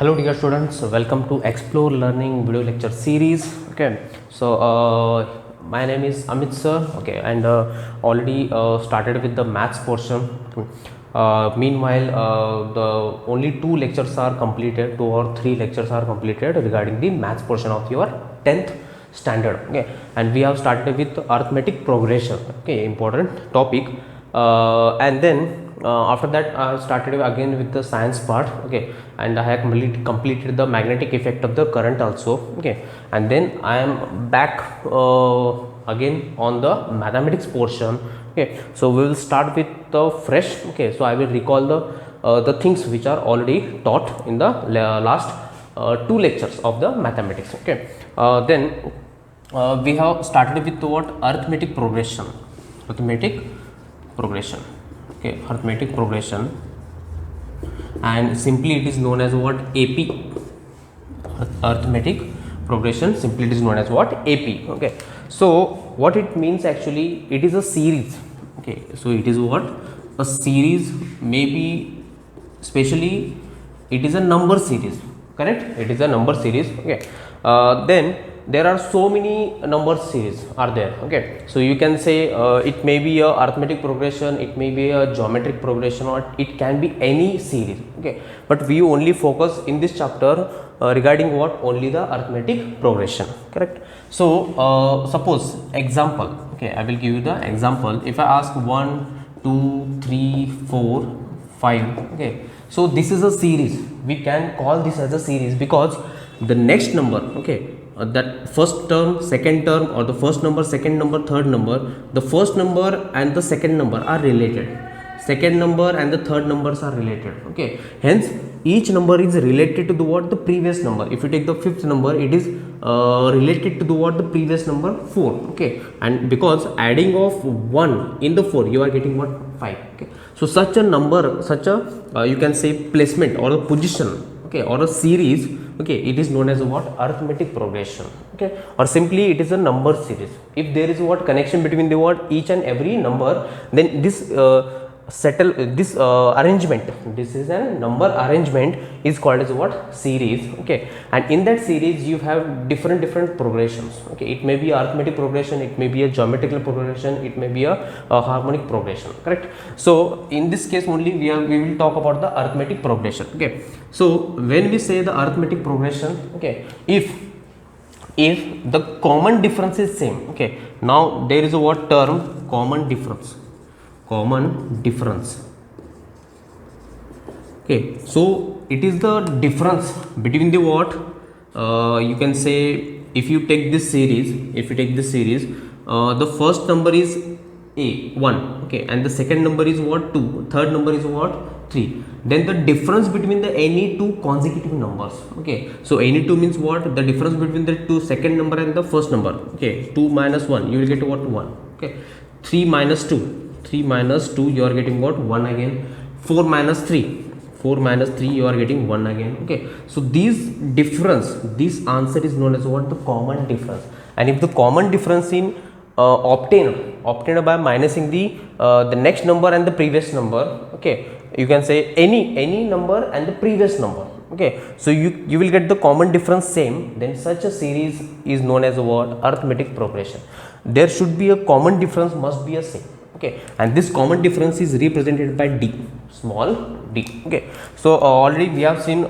Hello dear students, welcome to Explore Learning video lecture series. Okay, so my name is Amit sir. Okay, and already started with the maths portion. Meanwhile, the only two lectures are completed, 2 or 3 lectures are completed regarding the maths portion of your 10th standard. Okay, and we have started with arithmetic progression. Okay, important topic. And then after that I started again with the science part. Okay, and I have completed the magnetic effect of the current also. Okay, and then I am back again on the mathematics portion. Okay, so we will start with the fresh. Okay, so I will recall the things which are already taught in the last 2 lectures of the mathematics. Okay, then we have started with what? Arithmetic progression. Okay, arithmetic progression, and simply it is known as what? AP. Arithmetic progression, simply it is known as what? AP. Okay, so what it means actually, it is a series. Okay, so it is what? A series, maybe especially it is a number series, correct? It is a number series. Okay, then there are so many number series are there. Okay, so you can say it may be a arithmetic progression, it may be a geometric progression, or it can be any series. Okay, but we only focus in this chapter regarding what? Only the arithmetic progression, correct? So suppose example. Okay, I will give you the example. If I ask 1 2 3 4 5, okay, so this is a series. We can call this as a series because the next number, okay, that first term, second term, or the first number, second number, third number, the first number and the second number are related, second number and the third numbers are related. Okay, hence each number is related to the what? The previous number. If you take the fifth number, it is related to the what? The previous number 4. Okay, and because adding of 1 in the 4, you are getting what? 5. Okay, so such a number, such a you can say placement or a position, okay, or a series, okay, it is known as what? Arithmetic progression. Okay, or simply it is a number series. If there is what? Connection between the what? Each and every number, then this arrangement, this is a number arrangement, is called as what? Series. Okay, and in that series you have different progressions. Okay, it may be arithmetic progression, it may be a geometrical progression, it may be a harmonic progression, correct? So in this case only we will talk about the arithmetic progression. Okay, so when we say the arithmetic progression, okay, if the common difference is same. Okay, now there is a what term? Common difference. Okay, so it is the difference between the what? You can say, if you take this series, the first number is 1, okay, and the second number is what? 2, third number is what? 3. Then the difference between the any two consecutive numbers. Okay, so any two means what? The difference between the two second number and the first number. Okay, 2 minus 1, you will get what? 1. Okay, 3 minus 2, you are getting what? 1 again. 4 minus 3, you are getting 1 again. Okay, so this answer is known as what? The common difference. And if the common difference in obtained by minusing the next number and the previous number, okay, you can say any number and the previous number. Okay, so you will get the common difference same, then such a series is known as what? Arithmetic progression. There should be a common difference, must be a same. Okay, and this common difference is represented by d, small d. Okay, so already we have seen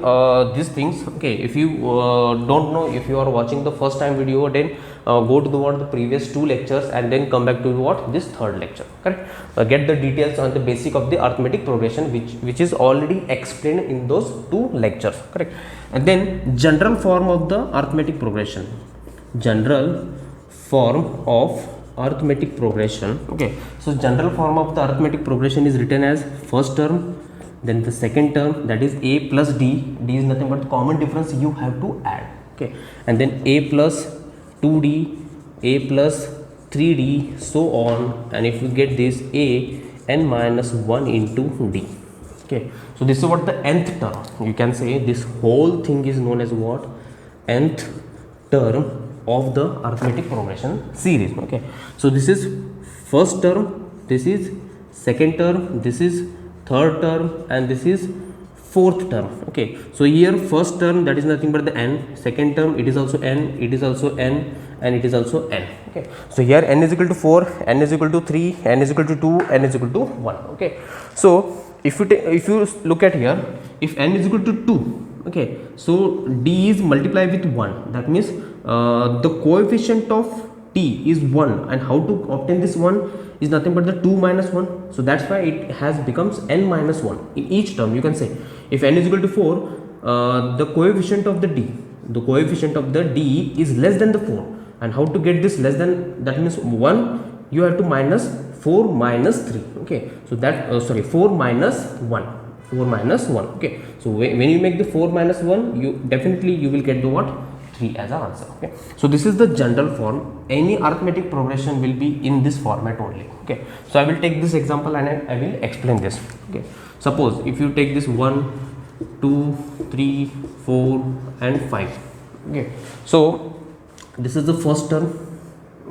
these things. Okay, if you don't know, if you are watching the first time video, then go to the previous 2 lectures and then come back to what? This third lecture, correct? Get the details on the basic of the arithmetic progression, which is already explained in those 2 lectures, correct? And then general form of the arithmetic progression. Arithmetic progression. Okay, so general form of the arithmetic progression is written as first term, then the second term, that is a plus d. D is nothing but common difference you have to add. Okay, and then a plus 2d, a plus 3d, so on, and if you get this, a n minus 1 into d. Okay, so this is what the nth term. You can say this whole thing is known as what? Nth term of the arithmetic progression series. Okay, so this is first term, this is second term, this is third term, and this is fourth term. Okay, so here first term, that is nothing but the n, second term it is also n, it is also n, and it is also n. Okay, so here n is equal to 4, n is equal to 3, n is equal to 2, n is equal to 1. Okay, so if you look at here, if n is equal to 2, okay, so d is multiplied with 1, that means the coefficient of t is 1, and how to obtain this 1 is nothing but the 2 minus 1. So that's why it has becomes n minus 1 in each term. You can say if n is equal to 4, the coefficient of the d is less than the 4, and how to get this less than, that means 1, you have to minus 4 minus 3. Okay, so that 4 minus 1, 4 minus 1. Okay, so when you make the 4 minus 1, you definitely you will get the what, 3 as an answer. Okay, so this is the general form. Any arithmetic progression will be in this format only. Okay, so I will take this example and I will explain this. Okay, suppose if you take this 1, 2, 3, 4 and 5. Okay, so this is the first term.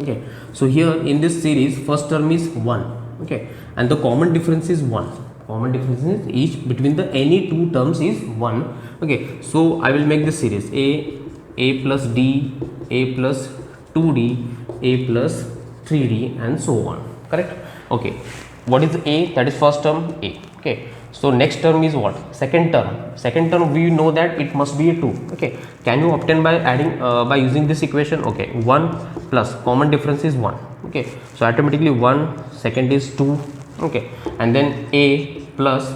Okay, so here in this series first term is 1. Okay, and the common difference is 1. Common difference is each between the any two terms is 1. Okay, so I will make this series a plus d, a plus 2d, a plus 3d, and so on. Correct? Okay, what is a? That is first term a. Okay, so next term is what? Second term. Second term we know that it must be a 2. Okay, can you obtain by adding by using this equation? Okay, 1 plus common difference is 1. Okay, so automatically 1, second is 2. Okay, and then a plus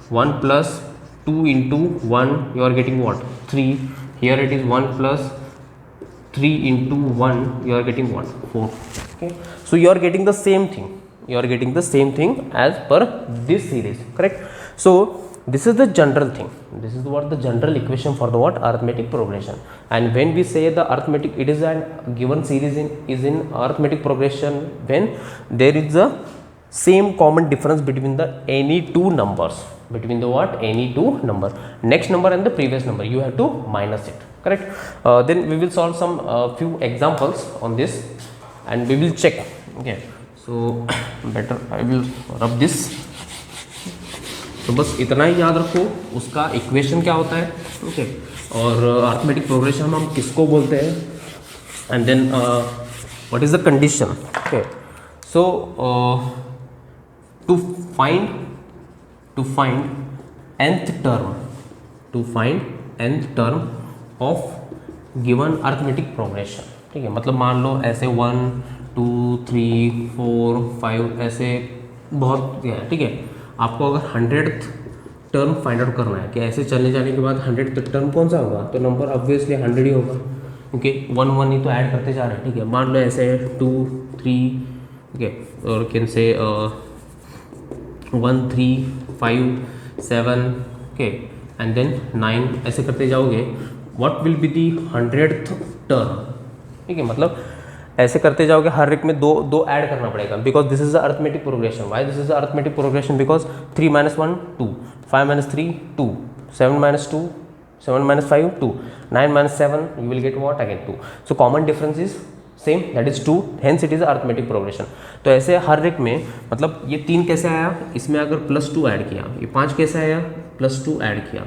1 plus 2 into 1, you are getting what? 3. Here it is 1 plus 3 into 1, you are getting what? 4. Okay, so you are getting the same thing. You are getting the same thing as per this series. Correct? So this is the general thing. This is what the general equation for the what? Arithmetic progression. And when we say the arithmetic, it is a given series is in arithmetic progression when there is a same common difference between the any two numbers, between the what, any two number, next number and the previous number, you have to minus it. Correct? Then we will solve some few examples on this and we will check. Okay, so better I will rub this. तो बस इतना ही याद रखो, उसका equation क्या होता है. Okay, और अरिथमेटिक प्रोग्रेशन हम किसको बोलते हैं, and then what is the condition. Okay, so to find nth term of given arithmetic progression. ठीक है, मतलब मान लो ऐसे 1, 2, 3, 4, 5 ऐसे बहुत है. ठीक है, आपको अगर 100th टर्म फाइंड आउट करना है कि ऐसे चलने जाने के बाद 100th टर्म कौन सा होगा, तो नंबर ऑब्वियसली 100 ही होगा, क्योंकि 1 1 ही तो ऐड करते जा रहे हैं. ठीक है, मान लो ऐसे 2, 3. ओके, और can say 1, 3, 5, 7. Okay, and then 9 ऐसे करते जाओगे. What will be the 100th term. ठीक है, मतलब ऐसे करते जाओगे, हर एक में दो ऐड करना पड़ेगा, because this is the arithmetic progression. Why this is the arithmetic progression? Because 3 minus 1 2, 5 minus 3 2, 7 minus 2, 7 minus 5 2, 9 minus 7, you will get what again 2. so common difference is same, that is 2, hence it is arithmetic progression. तो ऐसे हर एक में, मतलब ये 3 कैसे आया, इसमें अगर +2 ऐड किया, ये 5 कैसे आया, +2 ऐड किया,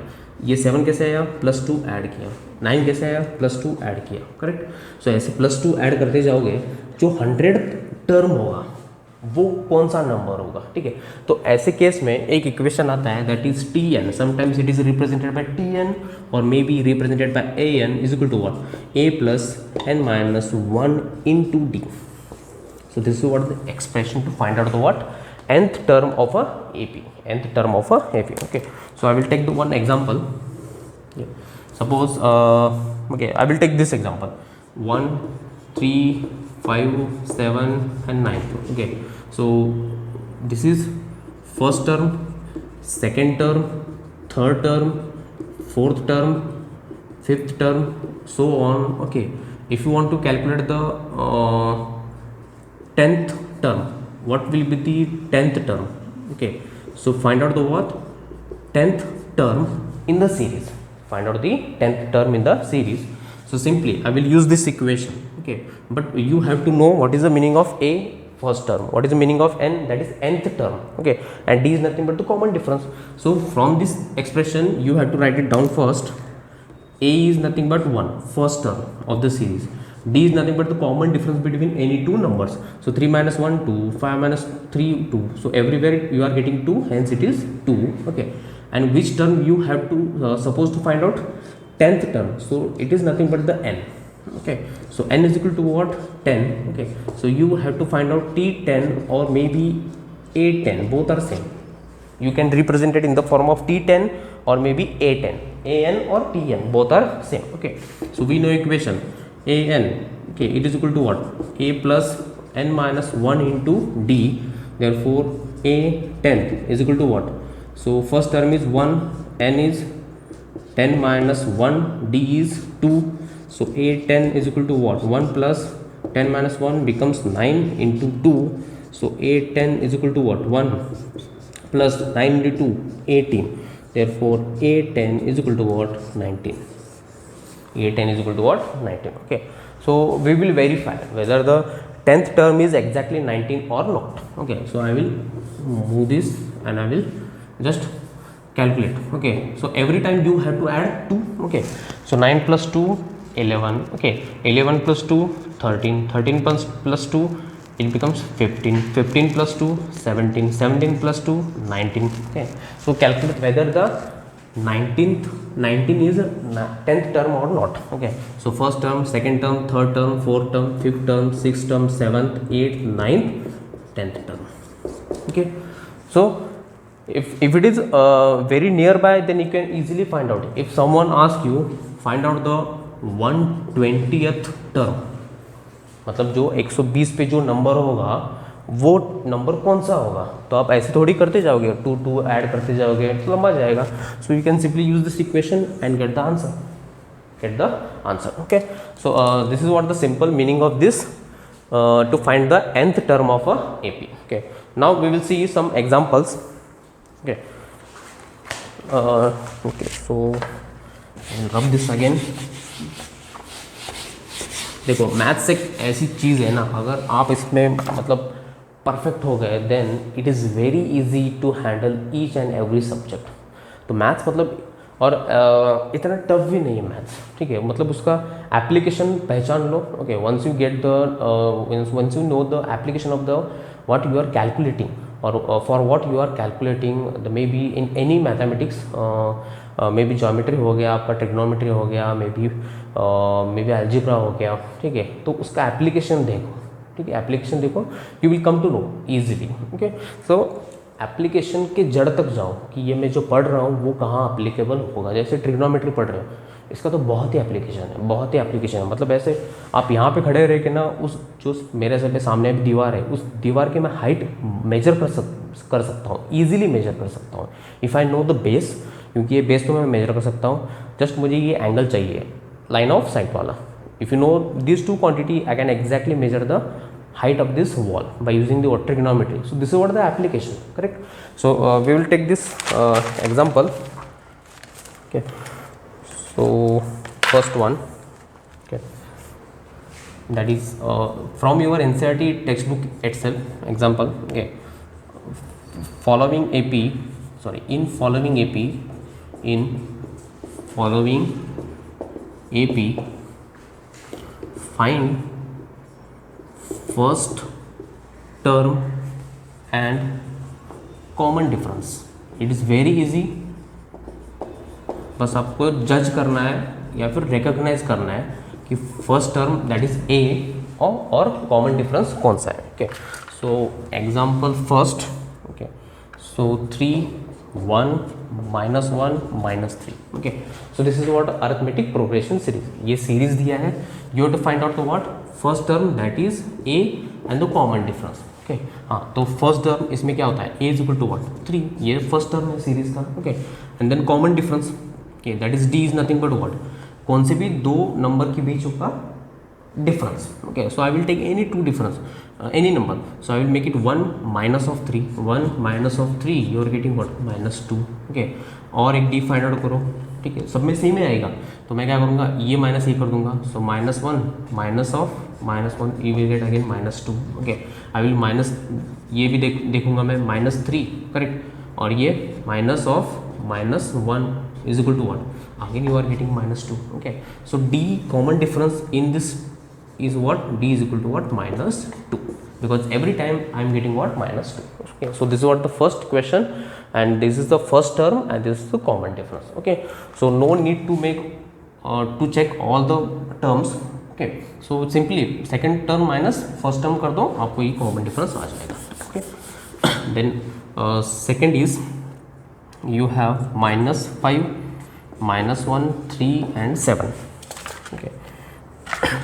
ये 7 कैसे आया, +2 ऐड किया, 9 कैसे आया, +2 ऐड किया. करेक्ट? सो ऐसे +2 ऐड करते जाओगे, जो 100th टर्म होगा वो कौन सा नंबर होगा. ठीक है, तो ऐसे केस में एक इक्वेशन आता है, that is Tn. Sometimes it is represented by Tn और may be represented by An is equal to what, a plus n minus 1 into d. So this is what the expression to find out the what, nth term of a AP, nth term of a AP. Okay, so I will take the one example. Yeah. Suppose okay, I will take this example, 1, 3, 5, 7 and 9. Okay, so this is first term, second term, third term, fourth term, fifth term, so on. Okay, if you want to calculate the 10th term, what will be the 10th term? Okay, so find out the what, 10th term in the series. Find out the 10th term in the series. So simply I will use this equation. Okay, but you have to know what is the meaning of a first term. What is the meaning of n? That is nth term. Okay, and d is nothing but the common difference. So from this expression you have to write it down first. A is nothing but 1, first term of the series. D is nothing but the common difference between any two numbers. So 3 minus 1 2, 5 minus 3 2. So everywhere you are getting 2, hence it is 2. Okay, and which term you have to supposed to find out? 10th term. So it is nothing but the n. Okay, so n is equal to what? 10. Okay, so you have to find out t10 or maybe a10, both are same. You can represent it in the form of t10 or maybe a10, an or tn, both are same. Okay, so we know equation an, okay, it is equal to what? A plus n minus 1 into d. Therefore a10 is equal to what? So first term is 1, n is 10 minus 1, d is 2. So a10 is equal to what? 1 plus 10 minus 1 becomes 9 into 2. So a10 is equal to what? 1 plus 9 into 2, 18. Therefore a10 is equal to what? 19. a10 is equal to what? 19. Okay, so we will verify whether the 10th term is exactly 19 or not. Okay, so I will move this and I will just calculate. Okay, so every time you have to add 2. Okay, so 9 plus 2 11. Okay, 11 plus 2 13, 13 plus 2 it becomes 15, 15 plus 2 17, 17 plus 2 19. Okay, so calculate whether the 19 is a 10th term or not. Okay, so first term, second term, third term, fourth term, fifth term, sixth term, 7th, 8th, 9th, 10th term. Okay, so if it is very nearby, then you can easily find out. If someone asks you find out the 120th term, मतलब जो 120 पे जो number होगा वो number कौन सा होगा, तो आप ऐसे थोड़ी करते जाओगे, 2 2 ऐड करते जाओगे तो लंबा जाएगा. So you can simply use this equation and get the answer. Okay, so this is what the simple meaning of this to find the nth term of a AP. Okay, now we will see some examples. Okay, okay, so I'll rub this again. देखो maths एक ऐसी चीज़ है ना, अगर आप इसमें मतलब perfect हो गए then it is very easy to handle each and every subject. तो मैथ्स मतलब और इतना टफ भी नहीं है मैथ्स. ठीक है, मतलब उसका एप्लीकेशन पहचान लो. Okay, once you get the once you know the application of the what you are calculating और for what you are calculating the maybe in any mathematics, maybe geometry हो गया आपका, trigonometry हो गया, may be algebra हो गया. ठीक है, तो उसका एप्लीकेशन देखो. ठीक है, एप्लीकेशन देखो, you will come to know easily. Okay, so application के जड़ तक जाओ कि ये मैं जो पढ़ रहा हूँ वो कहाँ एप्लीकेबल होगा. जैसे ट्रिग्नोमेट्री पढ़ रहे हो, इसका तो बहुत ही एप्लीकेशन है. मतलब ऐसे आप यहाँ पे खड़े रह के ना, उस जो मेरे से सामने भी दीवार है, उस दीवार की मैं हाइट मेजर कर सकता हूँ, ईजिली मेजर कर सकता हूँ if I know the base. क्योंकि ये बेस तो मैं मेजर कर सकता हूँ. जस्ट मुझे ये एंगल चाहिए लाइन ऑफ साइट वाला. If you know this two quantity I can exactly measure the height of this wall by using the trigonometry. So this is what the application, correct? So we will take this example. Okay, so first one, okay, that is from your NCERT textbook itself. Example, okay, in following AP find first term and common difference. It is very easy. बस आपको जज करना है या फिर recognise करना है कि first term that is a और कॉमन डिफरेंस कौन सा है. Okay, so example first. Okay, so 3 1 -1 -3. ओके, सो this is what arithmetic progression series. ये सीरीज दिया है, you have to find out the what first term that is a and the common difference. Okay, हाँ, तो first term इसमें क्या होता है, a is equal to what 3. ये फर्स्ट टर्म है सीरीज का. Okay, and then common difference, okay, that is d is nothing but what, कौन से भी दो नंबर के बीच का difference. Okay, so I will take any two difference, any number. So I will make it 1 minus of 3. 1 minus of 3, you are getting what, -2. Okay, और एक D find out करो. ठीक है, सब में सेम ही आएगा, तो मैं क्या करूँगा, ये माइनस ये कर दूंगा. So -1 minus of -1 you will get again -2. Okay, I will minus, ये भी देखूंगा मैं -3, करेक्ट, और ये minus of -1 is equal to 1, again you are getting -2. Okay, so d common difference in this is what? D is equal to what? -2, because every time I am getting what? -2. Okay, so this is what the first question, and this is the first term, and this is the common difference. Okay, so no need to make to check all the terms. Okay, so simply second term minus first term कर दो, आपको ये common difference आ जाएगा. Okay, then second is you have -5, -1, 3 and 7. Okay,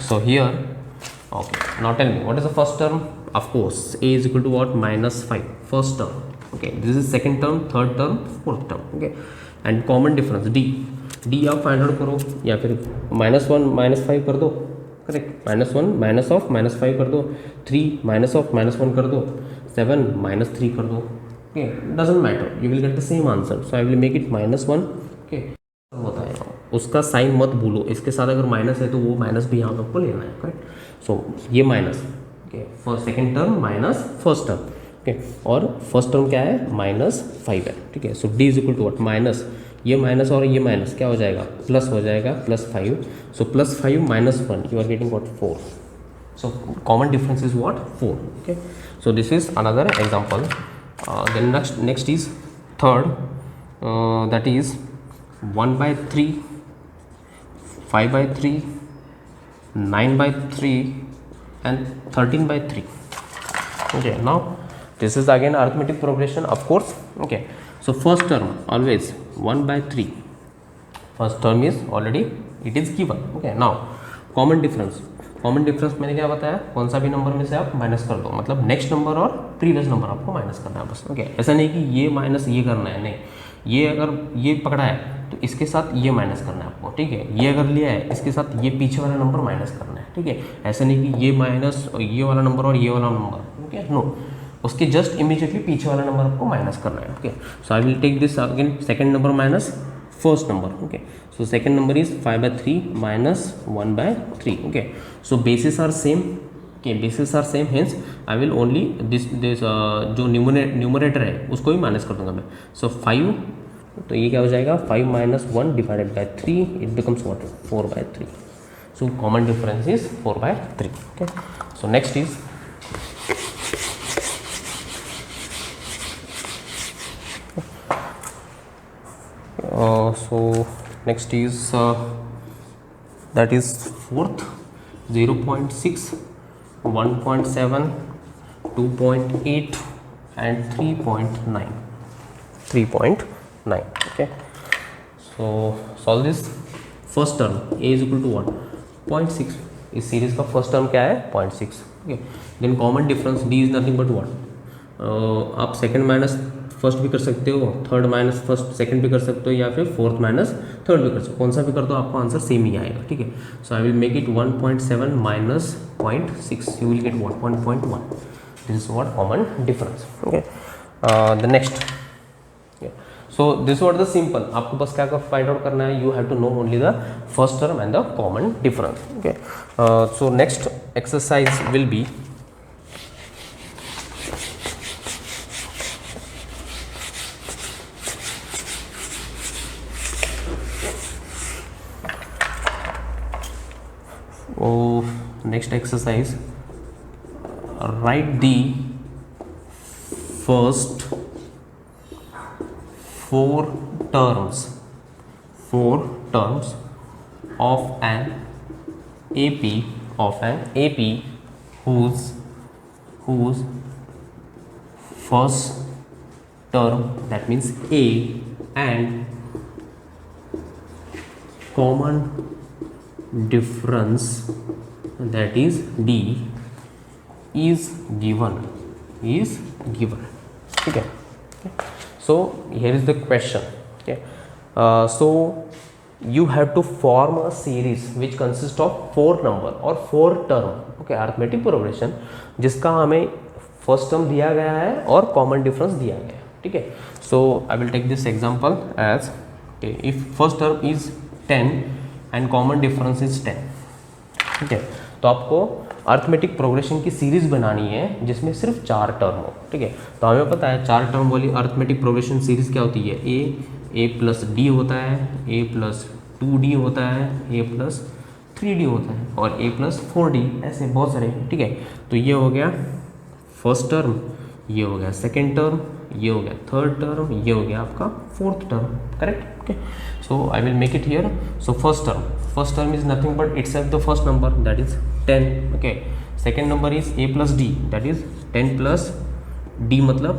so here, okay, now tell me what is the first term? Of course a is equal to what? -5, first term. Okay, this is second term, third term, fourth term. Okay, and common difference d आप find out करो, या फिर -1 -5 कर दो, correct, -1 minus of -5 कर दो, 3 minus of -1 कर दो, 7 -3 कर दो. Okay, doesn't matter, you will get the same answer. So I will make it -1. Okay, होता है, उसका साइन मत भूलो, इसके साथ अगर माइनस है तो वो माइनस भी यहाँ पे आपको लेना है, करेक्ट. सो ये minus, okay, first second term minus first term. Okay, और फर्स्ट टर्म क्या है? -5 है. ठीक है, so d is equal to what? Minus, ये माइनस और ये माइनस क्या हो जाएगा? प्लस हो जाएगा, +5. So +5 -1 you are getting what? 4. So common difference is what? 4. Okay, so this is another example. Then next is third, that is 1/3, 5/3, 9/3 and 13/3. Okay, now this is again arithmetic progression, of course. Okay, so first term always 1/3, first term is already it is given. Okay, now common difference मैंने क्या बताया? कौन सा भी number में से आप minus कर दो, मतलब नेक्स्ट नंबर और प्रीवियस नंबर आपको माइनस करना है बस. ओके, ऐसा नहीं कि ये माइनस ये करना है, नहीं, ये अगर ये पकड़ा है तो इसके साथ ये माइनस करना है आपको. ठीक है, ये अगर लिया है इसके साथ ये पीछे वाला नंबर माइनस करना है. ठीक है, ऐसा नहीं कि ये माइनस ये वाला नंबर और ये वाला नंबर. ओके, नो, उसके जस्ट इमीडिएटली पीछे वाला नंबर आपको माइनस करना है. Okay, so I will take this again, second number minus first number. Okay, so second number is 5/3 minus 1/3. Okay, so bases are same. Okay, bases are same, hence I will only this जो numerator है उसको ही minus कर दूंगा मैं. so 5, तो ये क्या हो जाएगा? 5 - 1 divided by 3, it becomes what? 4/3. so common difference is 4/3. Okay, so next is so next is that is fourth, 0.6, 1.7, 2.8 and 3.9. Okay, so solve this. first term a is equal to what? 0.6. इस series का first term क्या है? 0.6. Okay, then common difference d is nothing but what? आप second minus first भी कर सकते हो, third minus first second भी कर सकते हो, या फिर फोर्थ माइनस थर्ड भी कर सकते हो. कौन सा भी कर दो आपको आंसर सेम ही आएगा. ठीक है, so I will make it 1.7 minus 0.6, you will get 1.1. This is what common difference. Okay, the next, so this what the simple, आपको बस क्या फाइंड आउट करना है? You have to know only the first term and the common difference. Okay, so next exercise will be next exercise, write the first four terms of an AP whose first term, that means A, and common difference, that is D, is given. ठीक है, so here is the question. Okay, so you have to form a series which consists of 4 number or 4 term. okay, arithmetic progression जिसका हमें first term दिया गया है और common difference दिया गया है. ठीक है, so I will take this example as, okay, if first term is 10 and common difference is 10. ठीक है, तो आपको अर्थमेटिक प्रोग्रेशन की सीरीज बनानी है जिसमें सिर्फ 4 टर्म हो, ठीक है। तो हमें पता है 4 टर्म वाली अर्थमेटिक प्रोग्रेशन सीरीज क्या होती है, ए प्लस डी होता है, ए प्लस 2d होता है, ए प्लस 3d होता है और ए प्लस 4d, ऐसे बहुत सारे, ठीक है। तो ये हो गया फर्स्ट टर्म, ये हो गया सेकेंड टर्म, ये हो गया थर्ड टर्म, ये हो गया आपका fourth term, correct, okay. So I will make it here. So first term is nothing but itself the first number, that is 10, okay. Second number is a plus D, that is 10 plus D मतलब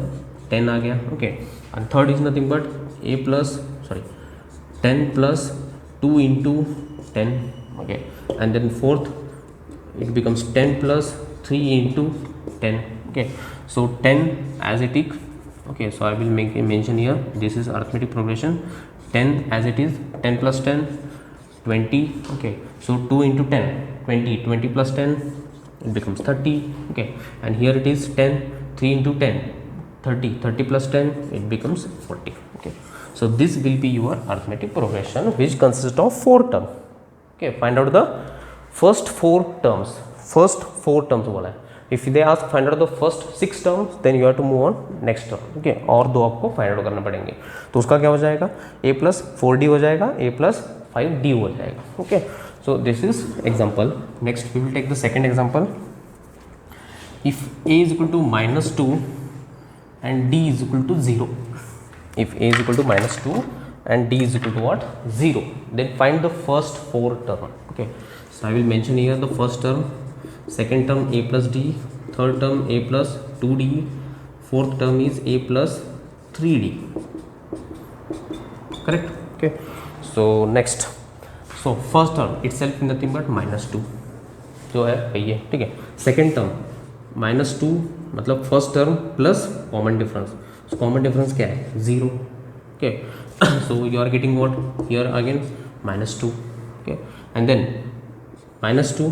10 आ गया, okay. And third is nothing but A plus 10 plus 2 into 10, okay. And then fourth it becomes 10 plus 3 into 10, okay. So 10 as it is, okay. So I will make a mention here, this is arithmetic progression. 10 as it is, 10 plus 10 20, okay. So 2 into 10 20 plus 10 it becomes 30, okay. And here it is 10, 3 into 10 30 plus 10 it becomes 40, okay. So this will be your arithmetic progression which consists of 4 terms, okay. Find out the first 4 terms, बोला है। If they ask find out the first 6 terms, then you have to move on next term, okay. और 2 आपको find out करना पड़ेंगे, तो उसका क्या हो जाएगा, a plus 4d हो जाएगा, a plus 5d हो जाएगा, okay. So this is example. Next we will take the second example. If a is equal to -2 and d is equal to 0, if a is equal to -2 and d is equal to what, 0, then find the first 4 term, okay. So I will mention here the first term, second term a plus d, third term a plus 2d, fourth term is a plus 3d, correct, okay. So next, so first term itself is nothing but -2 जो है वही है, ठीक है। Second term -2 मतलब first term plus common difference, so common difference क्या है, 0, okay. So you are getting what here again, -2, okay. And then -2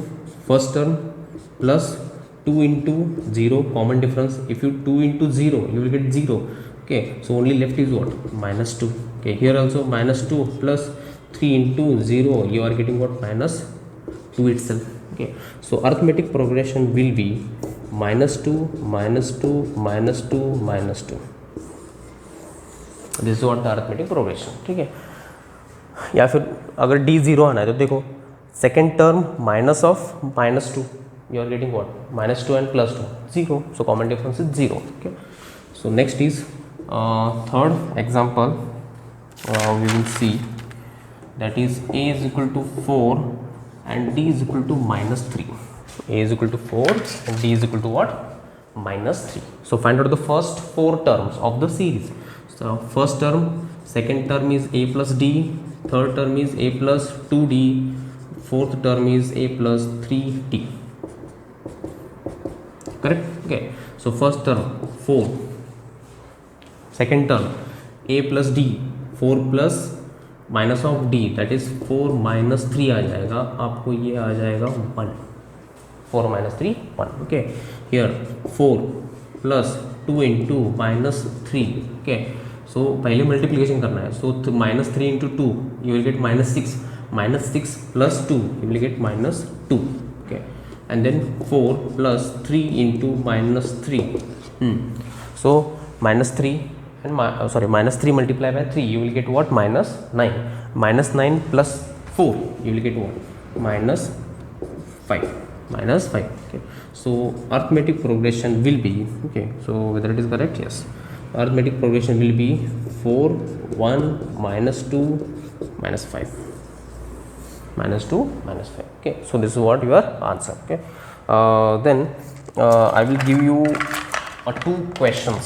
first term plus 2 into 0 common difference, if you 2 into 0 you will get 0, okay. So only left is what, -2, okay. Here also -2 plus 3 into 0 you are getting what, -2 itself, okay. So arithmetic progression will be -2 -2 -2 -2, this is what the arithmetic progression, ठीक है। या फिर अगर D 0 आना है तो देखो second term minus of -2 you are getting what, -2 and +2 0, so common difference is 0, okay. So next is third example, we will see that is a is equal to 4 and d is equal to -3, a is equal to 4 and d is equal to what, -3. So find out the first 4 terms of the series. So first term, second term is a plus d, third term is a plus 2d, fourth term is a plus 3d, correct, okay. So first term 4, second term a plus d, 4 plus minus of d, that is 4 minus 3 आ जाएगा आपको, ये आ जाएगा 1, 4 minus 3 1, okay. Here 4 plus 2 into -3, okay. So पहले multiplication करना है, so -3 into 2 you will get -6, -6 plus 2 you will get -2, okay. And then 4 plus 3 into -3, so -3 and -3 multiplied by 3 you will get what, -9, -9 plus 4 you will get what, -5, okay. So arithmetic progression will be, okay, so whether it is correct, yes, arithmetic progression will be 4 1 -2 -5, -2 -5, okay. So this is what your answer, okay. Then I will give you 2 questions,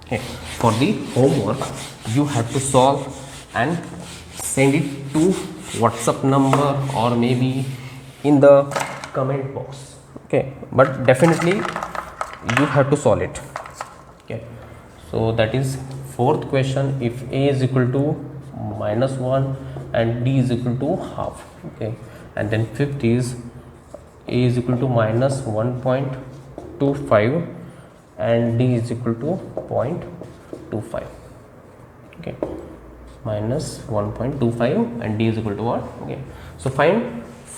okay, for the homework. You have to solve and send it to WhatsApp number or maybe in the comment box, okay, but definitely you have to solve it, okay. So that is fourth question, if a is equal to -1 and d is equal to half, okay. And then fifth is a is equal to -1.25 and d is equal to 0.25, okay, -1.25 and d is equal to what, okay. So find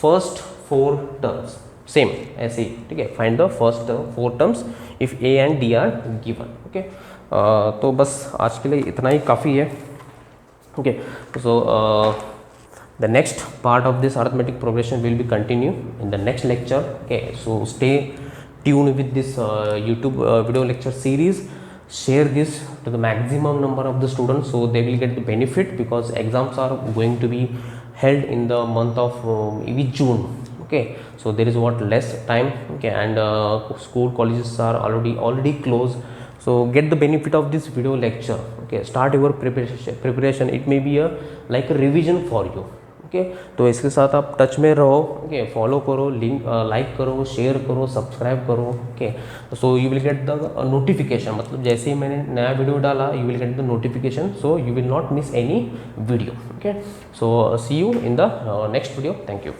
first 4 terms, same ऐसे ही, ठीक है. Find the first 4 terms if A and D R given. Okay, तो बस आज के लिए इतना ही काफ़ी है. Okay, so the next part of this arithmetic progression will be continue in the next lecture. Okay, so stay tuned with this YouTube video lecture series. Share this to the maximum number of the students so they will get the benefit, because exams are going to be held in the month of maybe June. Okay, so there is what less time. Okay, and school colleges are already closed, so get the benefit of this video lecture. Okay, start your preparation. It may be a like a revision for you. Okay, तो इसके साथ आप touch में रहो. Okay, follow करो, link like करो, share करो, subscribe करो. Okay, so you will get the notification, मतलब जैसे ही मैंने नया वीडियो डाला you will get the notification, so you will not miss any video. Okay, so see you in the next video. Thank you.